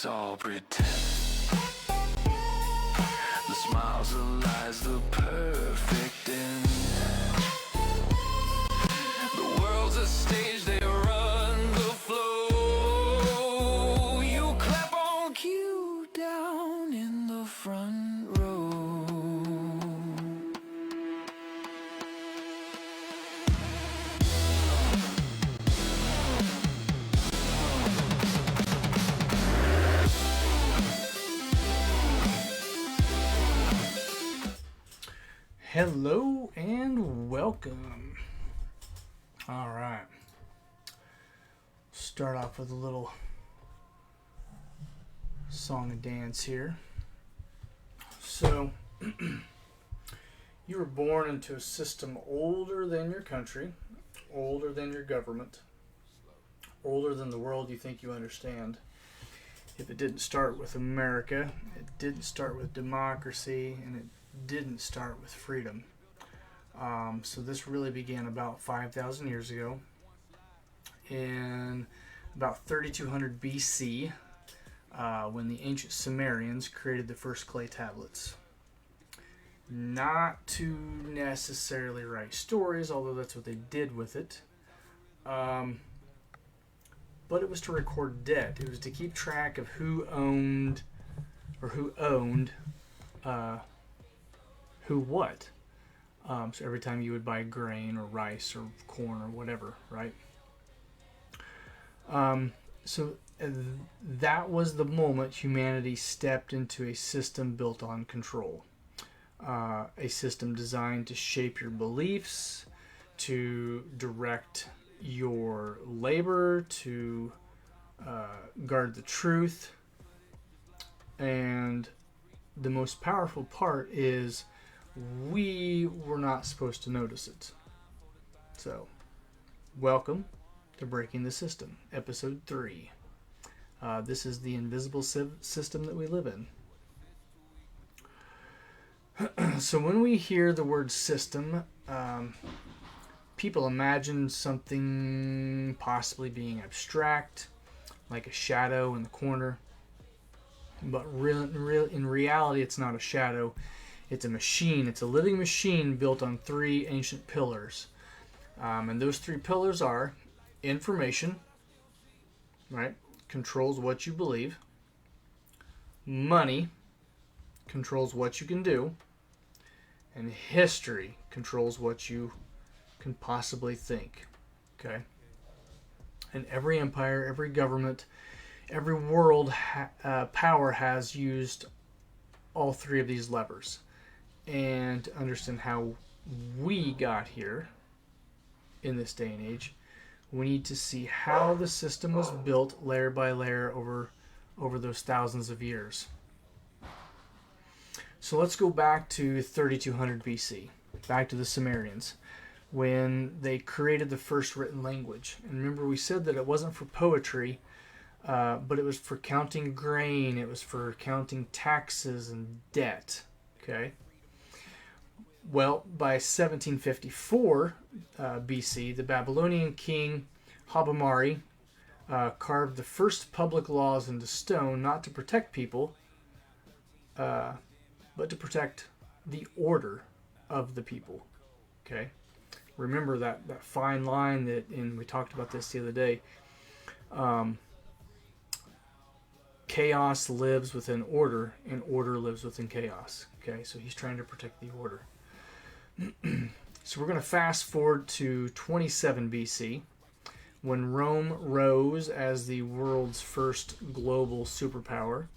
it's all pretend. The smiles, the lies, the perfect end. The world's a stage, they run the flow. You clap on cue down in the front row. Hello and welcome. All right. Start off with a little song and dance here. So, you were born into a system older than your country, older than your government, older than the world you think you understand. If it didn't start with America, it didn't start with democracy, and it didn't start with freedom. So this really began about 5,000 years ago in about 3200 BC when the ancient Sumerians created the first clay tablets. Not to necessarily write stories, although that's what they did with it. But it was to record debt. It was to keep track of who owned who what. So every time you would buy grain or rice or corn or whatever, right? So that was the moment humanity stepped into a system built on control. A system designed to shape your beliefs, to direct your labor, to guard the truth. And the most powerful part is we were not supposed to notice it. So, welcome to Breaking the System, Episode 3. This is the invisible system that we live in. So when we hear the word system, people imagine something possibly being abstract, like a shadow in the corner. But in reality, it's not a shadow. It's a machine. It's a living machine built on three ancient pillars. And those three pillars are information, right? Controls what you believe. Money controls what you can do. And history controls what you can possibly think. Okay? And every empire, every government, every world power has used all three of these levers. And to understand how we got here in this day and age, we need to see how the system was built layer by layer over those thousands of years. So let's go back to 3200 BC, back to the Sumerians, when they created the first written language. And remember, we said that it wasn't for poetry, but it was for counting grain, it was for counting taxes and debt. Okay? Well, by 1754 BC, the Babylonian king Habamari carved the first public laws into stone, not to protect people, but to protect the order of the people. Okay? Remember that fine line and we talked about this the other day. Chaos lives within order, and order lives within chaos. Okay, so he's trying to protect the order. So we're going to fast forward to 27 BC, when Rome rose as the world's first global superpower.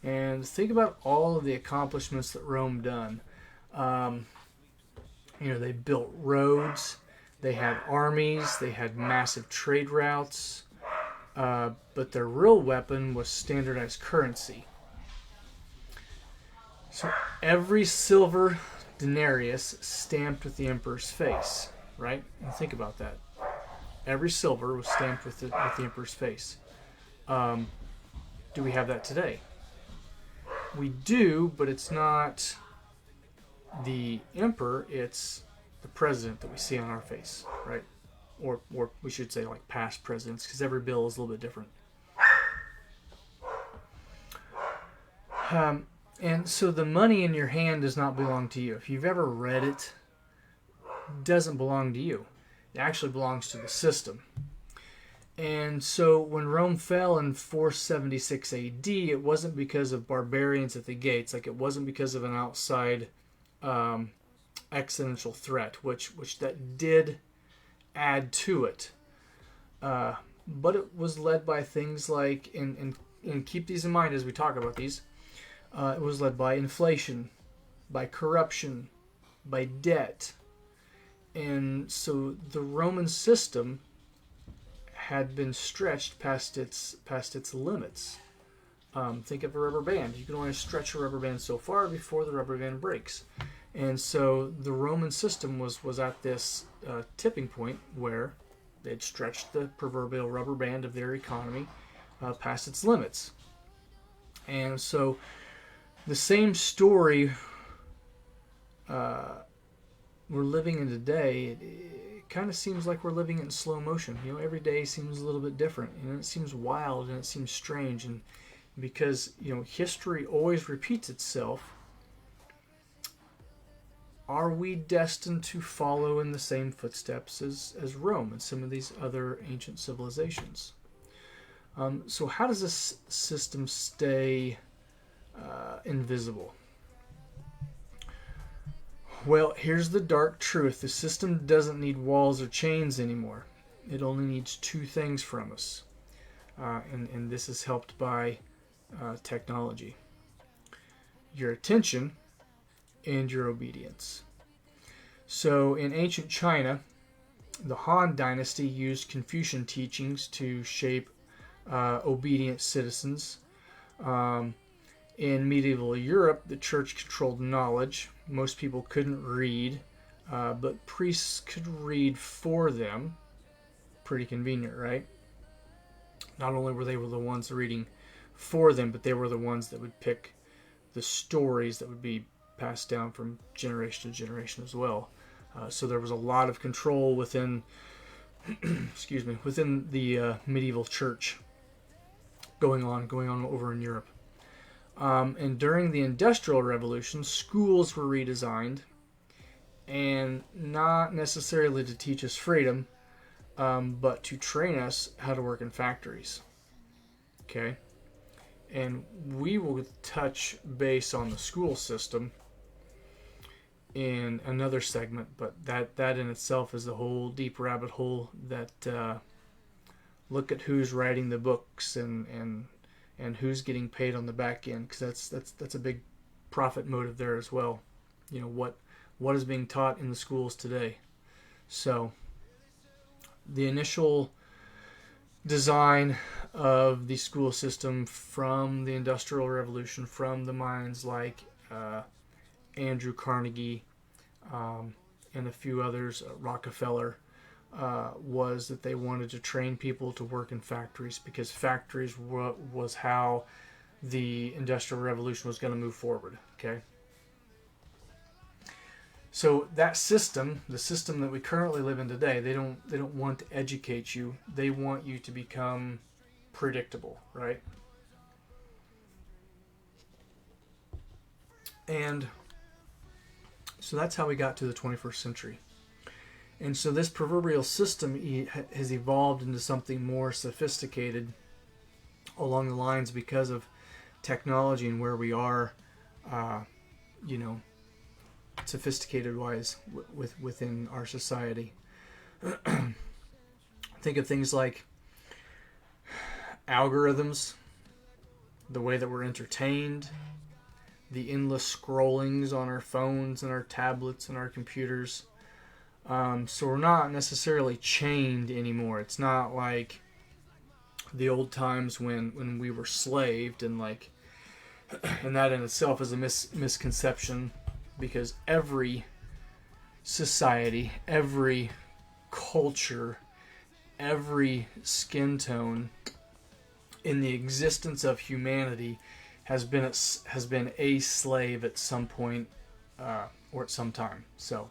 And think about all of the accomplishments that Rome done. They built roads, they had armies, they had massive trade routes. But their real weapon was standardized currency. So every silver denarius stamped with the emperor's face, right? And think about that. Every silver was stamped with the emperor's face. Do we have that today? We do, but it's not the emperor, it's the president that we see on our face, right? Or we should say like past presidents, because every bill is a little bit different. And so the money in your hand does not belong to you. If you've ever read it, it doesn't belong to you. It actually belongs to the system. And so when Rome fell in 476 AD, it wasn't because of barbarians at the gates. Like, it wasn't because of an outside existential threat, which that did add to it. But it was led by things like, and keep these in mind as we talk about these, it was led by inflation, by corruption, by debt. And so the Roman system had been stretched past its limits. Think of a rubber band. You can only stretch a rubber band so far before the rubber band breaks. And so the Roman system was at this tipping point where they'd stretched the proverbial rubber band of their economy past its limits. And so the same story we're living in today, it kind of seems like we're living in slow motion. You know, every day seems a little bit different. You know, it seems wild and it seems strange. And because, you know, history always repeats itself, are we destined to follow in the same footsteps as Rome and some of these other ancient civilizations? So how does this system stay invisible? Well, here's the dark truth. The system doesn't need walls or chains anymore. It only needs two things from us. And this is helped by technology. Your attention and your obedience. So in ancient China, the Han Dynasty used Confucian teachings to shape obedient citizens. In medieval Europe, the church controlled knowledge. Most people couldn't read, but priests could read for them. Pretty convenient, right? Not only were they the ones reading for them, but they were the ones that would pick the stories that would be passed down from generation to generation as well. So there was a lot of control within, within the medieval church going on over in Europe. And during the Industrial Revolution, schools were redesigned, and not necessarily to teach us freedom, but to train us how to work in factories. Okay? And we will touch base on the school system in another segment, but that in itself is a whole deep rabbit hole that look at who's writing the books and who's getting paid on the back end, because that's a big profit motive there as well. You know, what is being taught in the schools today. So the initial design of the school system from the Industrial Revolution, from the minds like Andrew Carnegie and a few others, Rockefeller, was that they wanted to train people to work in factories, because factories was how the Industrial Revolution was going to move forward. Okay, so that system, the system that we currently live in today, they don't want to educate you. They want you to become predictable, right? And so that's how we got to the 21st century. And so this proverbial system has evolved into something more sophisticated along the lines because of technology and where we are, sophisticated-wise within our society. Think of things like algorithms, the way that we're entertained, the endless scrollings on our phones and our tablets and our computers. So we're not necessarily chained anymore. It's not like the old times when we were slaved, and that in itself is a misconception, because every society, every culture, every skin tone in the existence of humanity has been a slave at some point or at some time. So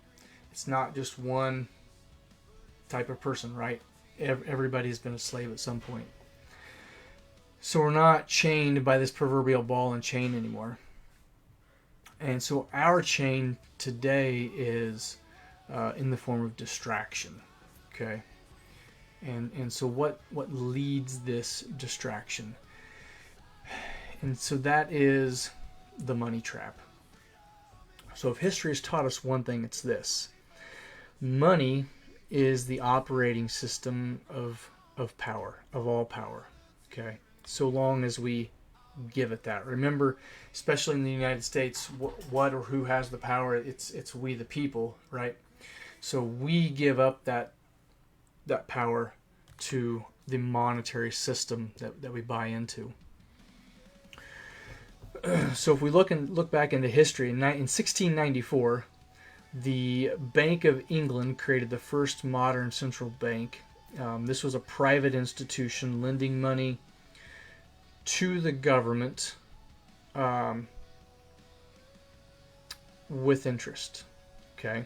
it's not just one type of person, right? Everybody has been a slave at some point. So we're not chained by this proverbial ball and chain anymore. And so our chain today is in the form of distraction. Okay. And so what leads this distraction? And so that is the money trap. So if history has taught us one thing, it's this. Money is the operating system of power, of all power. Okay? So long as we give it that. Remember, especially in the United States, what or who has the power? It's we the people, right? So we give up that power to the monetary system that we buy into. So if we look back into history, in 1694, the Bank of England created the first modern central bank. This was a private institution lending money to the government with interest. Okay,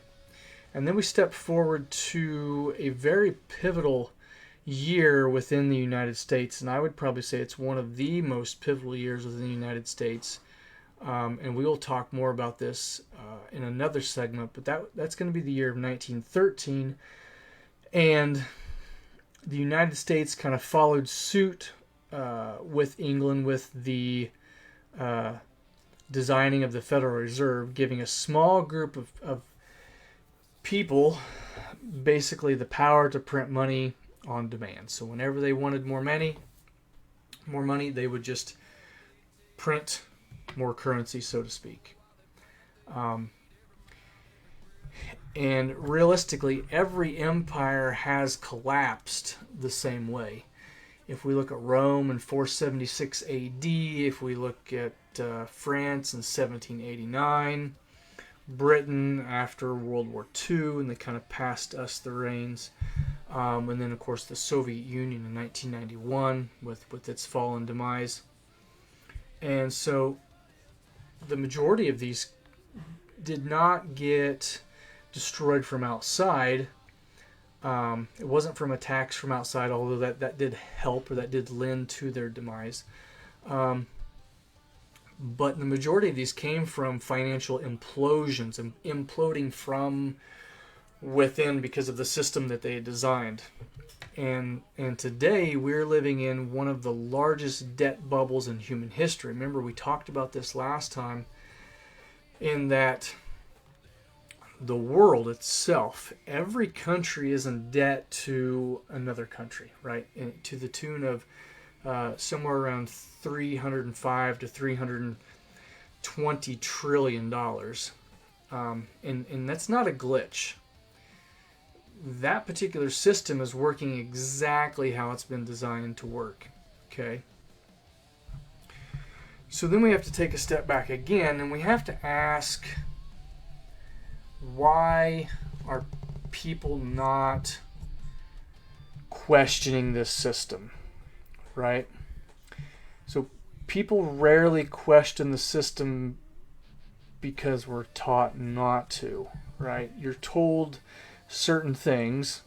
and then we step forward to a very pivotal year within the United States, and I would probably say it's one of the most pivotal years within the United States. And we will talk more about this in another segment, but that's going to be the year of 1913. And the United States kind of followed suit with England with the designing of the Federal Reserve, giving a small group of people basically the power to print money on demand. So whenever they wanted more money, they would just print more currency, so to speak. And realistically, every empire has collapsed the same way. If we look at Rome in 476 AD, if we look at France in 1789, Britain after World War II, and they kind of passed us the reins. And then, of course, the Soviet Union in 1991 with its fall and demise. And so the majority of these did not get destroyed from outside. It wasn't from attacks from outside, although that did help, or that did lend to their demise. But the majority of these came from financial implosions and imploding from within because of the system that they had designed. And today we're living in one of the largest debt bubbles in human history. Remember, we talked about this last time, in that the world itself, every country is in debt to another country, right? And to the tune of somewhere around $305 to $320 trillion. And that's not a glitch. That particular system is working exactly how it's been designed to work. Okay? So then we have to take a step back again, and we have to ask, why are people not questioning this system, right? So people rarely question the system because we're taught not to, right? You're told certain things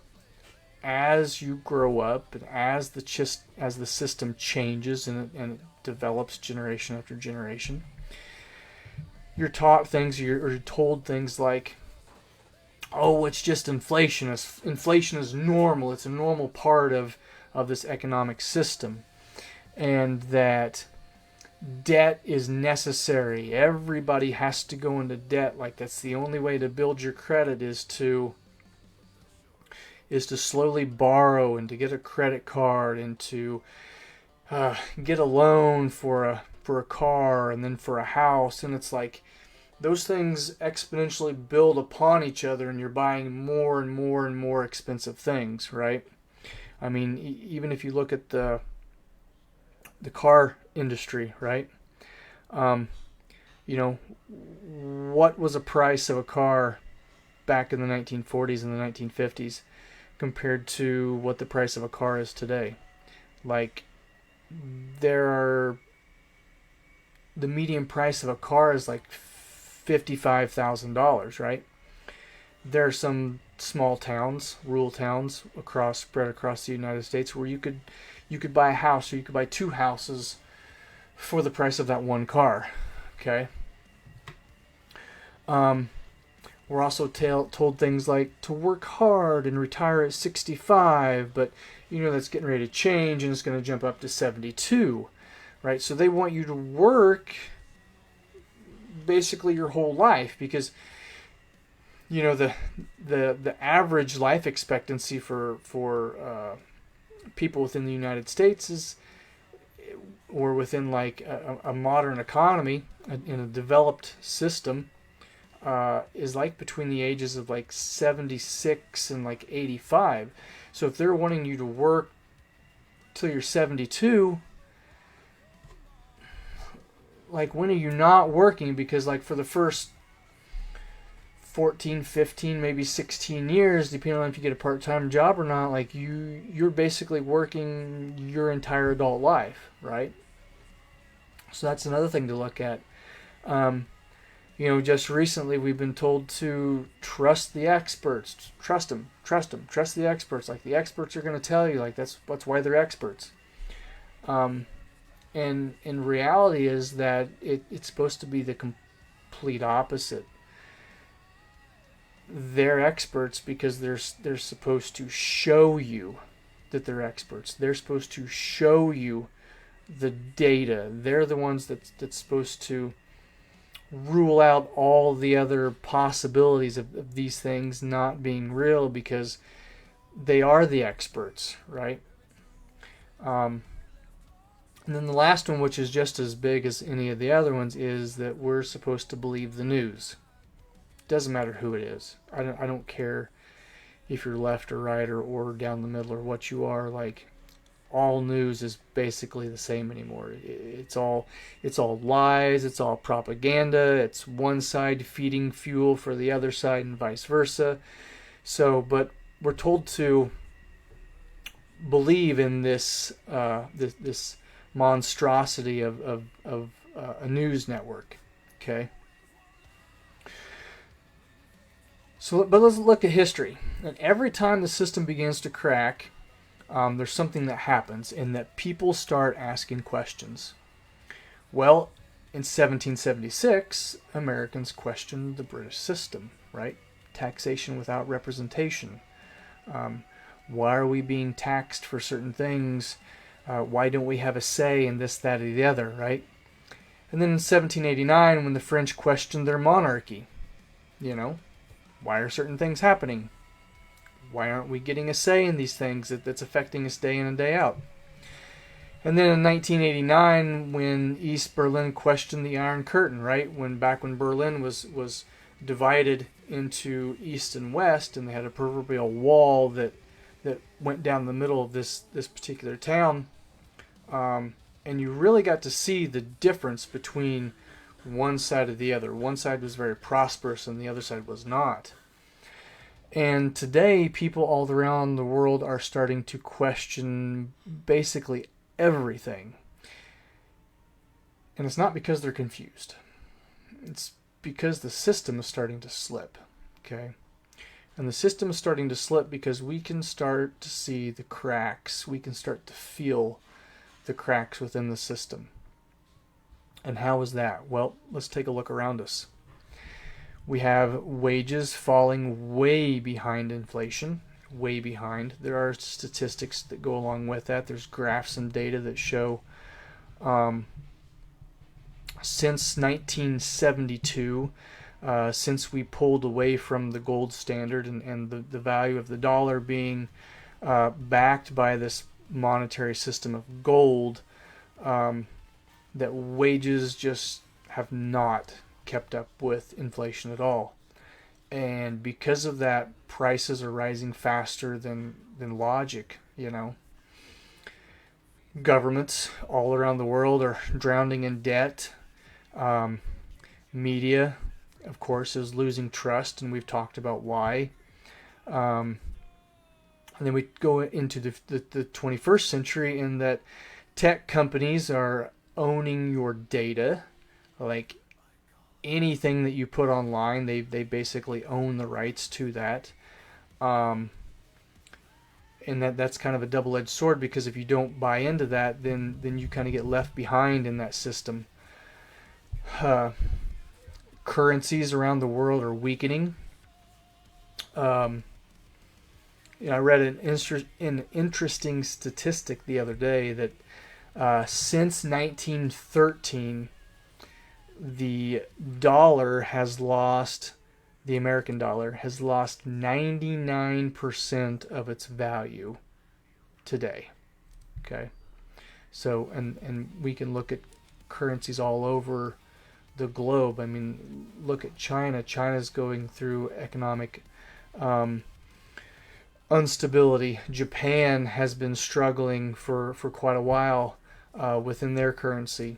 as you grow up, and as the system changes and it develops generation after generation. You're taught things, you're told things like, oh, it's just inflation. Inflation is normal. It's a normal part of this economic system. And that debt is necessary. Everybody has to go into debt. Like, that's the only way to build your credit is to slowly borrow and to get a credit card and to get a loan for a car and then for a house. And it's like, those things exponentially build upon each other, and you're buying more and more and more expensive things, right? I mean, even if you look at the car industry, right? What was the price of a car back in the 1940s and the 1950s compared to what the price of a car is today? Like, the median price of a car is like $55,000, right? There are some small towns, rural towns spread across the United States where you could you could buy a house, or you could buy 2 houses for the price of that 1 car. Okay. We're also told things like to work hard and retire at 65, but that's getting ready to change and it's going to jump up to 72, right? So they want you to work basically your whole life, because the average life expectancy for people within the United States is, or within like a modern economy in a developed system, is like between the ages of like 76 and like 85. So if they're wanting you to work till you're 72, like, when are you not working? Because like for the first 14, 15, maybe 16 years, depending on if you get a part-time job or not, like you're basically working your entire adult life, right? So that's another thing to look at. Just recently we've been told to trust the experts. Trust them. Trust the experts. Like, the experts are going to tell you, like, that's why they're experts. And in reality is that it's supposed to be the complete opposite. They're experts because they're supposed to show you that they're experts. They're supposed to show you the data. They're the ones that's supposed to rule out all the other possibilities of these things not being real, because they are the experts, right? And then the last one, which is just as big as any of the other ones, is that we're supposed to believe the news. Doesn't matter who it is. I don't care if you're left or right or down the middle or what you are. Like, all news is basically the same anymore. It's all lies. It's all propaganda. It's one side feeding fuel for the other side and vice versa. So, but we're told to believe in this this monstrosity of a news network. Okay. So, but let's look at history. And every time the system begins to crack, there's something that happens, in that people start asking questions. Well, in 1776, Americans questioned the British system, right? Taxation without representation. Why are we being taxed for certain things? Why don't we have a say in this, that, or the other, right? And then in 1789, when the French questioned their monarchy, why are certain things happening? Why aren't we getting a say in these things that's affecting us day in and day out? And then in 1989, when East Berlin questioned the Iron Curtain, right? Back when Berlin was divided into East and West, and they had a proverbial wall that went down the middle of this particular town. And you really got to see the difference between one side and the other. One side was very prosperous and the other side was not. And today, people all around the world are starting to question basically everything. And it's not because they're confused. It's because the system is starting to slip. Okay? And the system is starting to slip because we can start to see the cracks. We can start to feel the cracks within the system. And how is that? Well, let's take a look around us. We have wages falling way behind inflation, way behind. There are statistics that go along with that. There's graphs and data that show since 1972, since we pulled away from the gold standard and the value of the dollar being backed by this monetary system of gold, that wages just have not kept up with inflation at all. And because of that, prices are rising faster than logic, Governments all around the world are drowning in debt. Media, of course, is losing trust, and we've talked about why. And then we go into the 21st century in that tech companies are owning your data. Like, anything that you put online, they basically own the rights to that. and that's kind of a double-edged sword, because if you don't buy into that, then you kind of get left behind in that system. Currencies around the world are weakening. I read an interesting statistic the other day that since 1913, the American dollar has lost 99% of its value today. Okay, so and we can look at currencies all over the globe. I mean, look at China. China's going through economic instability. Japan has been struggling for quite a while within their currency.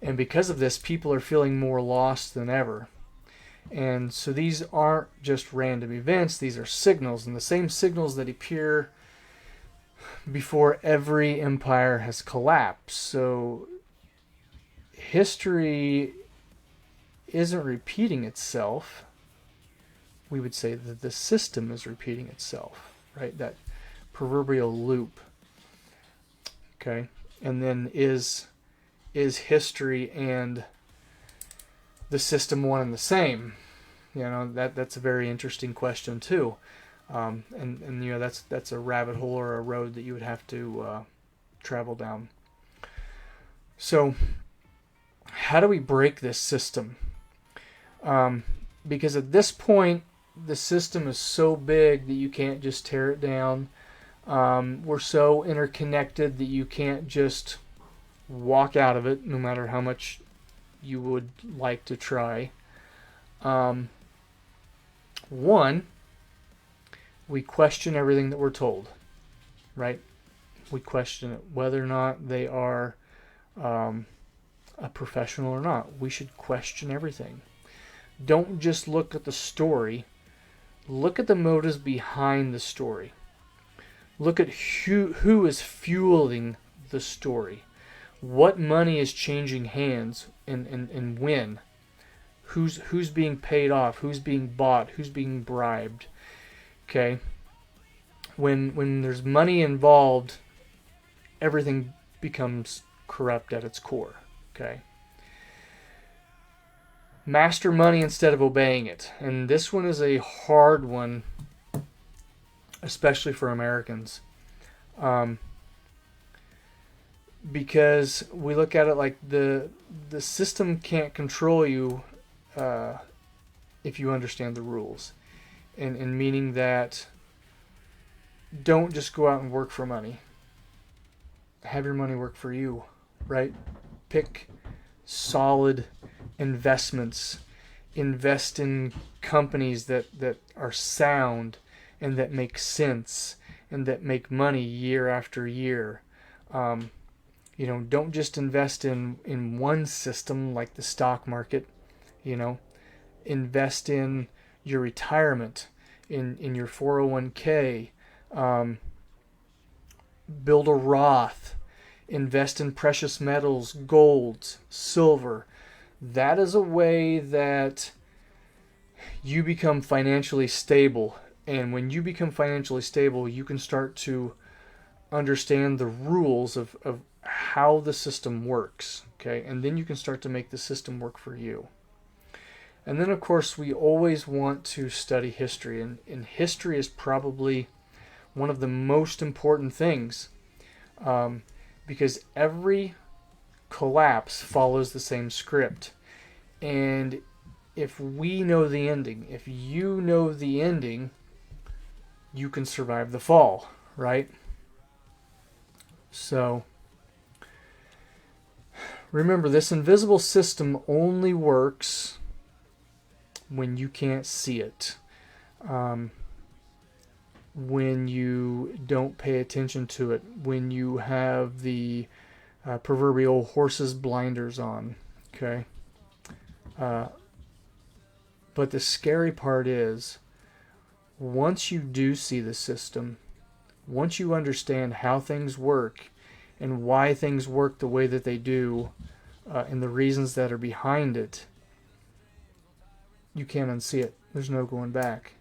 And because of this, people are feeling more lost than ever. And so these aren't just random events, these are signals, and the same signals that appear before every empire has collapsed. So history isn't repeating itself. We would say that the system is repeating itself, right? That proverbial loop. Okay? And then is history and the system one and the same? That's a very interesting question too. And that's a rabbit hole or a road that you would have to travel down. So how do we break this system? Because at this point, the system is so big that you can't just tear it down. We're so interconnected that you can't just walk out of it, no matter how much you would like to try. One, we question everything that we're told, right? We question it, whether or not they are a professional or not. We should question everything. Don't just look at the story. Look at the motives behind the story. Look at who is fueling the story. What money is changing hands and when? Who's being paid off? Who's being bought? Who's being bribed? Okay? When there's money involved, everything becomes corrupt at its core. Okay? Master money instead of obeying it. And this one is a hard one, especially for Americans. Because we look at it like the system can't control you if you understand the rules. And meaning that don't just go out and work for money. Have your money work for you, right? Pick solid investments. Invest in companies that are sound and that make sense and that make money year after year. Don't just invest in one system like the stock market. Invest in your retirement, in your 401k. Build a Roth. Invest in precious metals, gold, silver. That is a way that you become financially stable. And when you become financially stable, you can start to understand the rules of how the system works. Okay? And then you can start to make the system work for you. And then, of course, we always want to study history. And history is probably one of the most important things. Because every collapse follows the same script. And if we know the ending, if you know the ending, you can survive the fall, right? So, remember, this invisible system only works when you can't see it. When you don't pay attention to it, when you have the proverbial horse's blinders on, okay? But the scary part is, once you do see the system, once you understand how things work and why things work the way that they do, and the reasons that are behind it, you can't unsee it. There's no going back.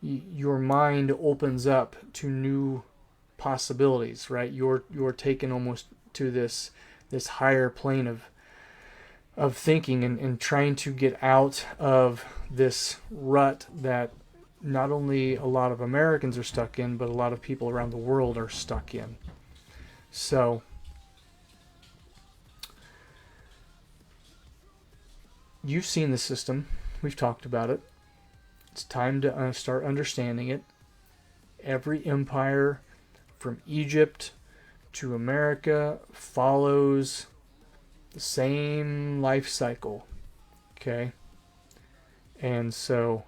your mind opens up to new possibilities, right? You're taken almost to this higher plane of thinking, and trying to get out of this rut that not only a lot of Americans are stuck in, but a lot of people around the world are stuck in. So you've seen the system. We've talked about it. It's time to start understanding it. Every empire from Egypt to America follows the same life cycle. Okay? And so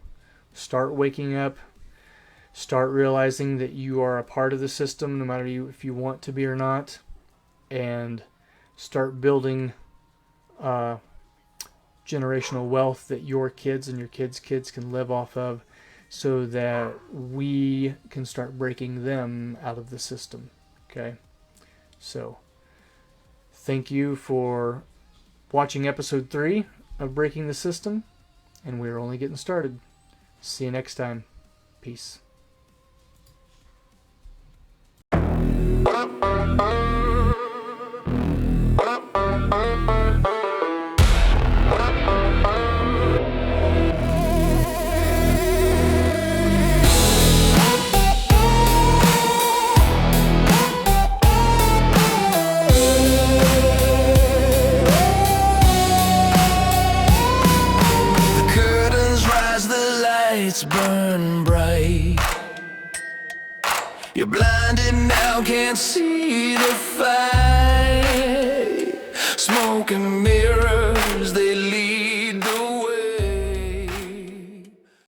start waking up. Start realizing that you are a part of the system, no matter if you want to be or not. And start building generational wealth that your kids and your kids' kids can live off of, so that we can start breaking them out of the system. Okay? So, thank you for watching episode 3 of Breaking the System, and we're only getting started. See you next time. Peace. Burn bright. You're blinded now, can't see the fight. Smoke and mirror.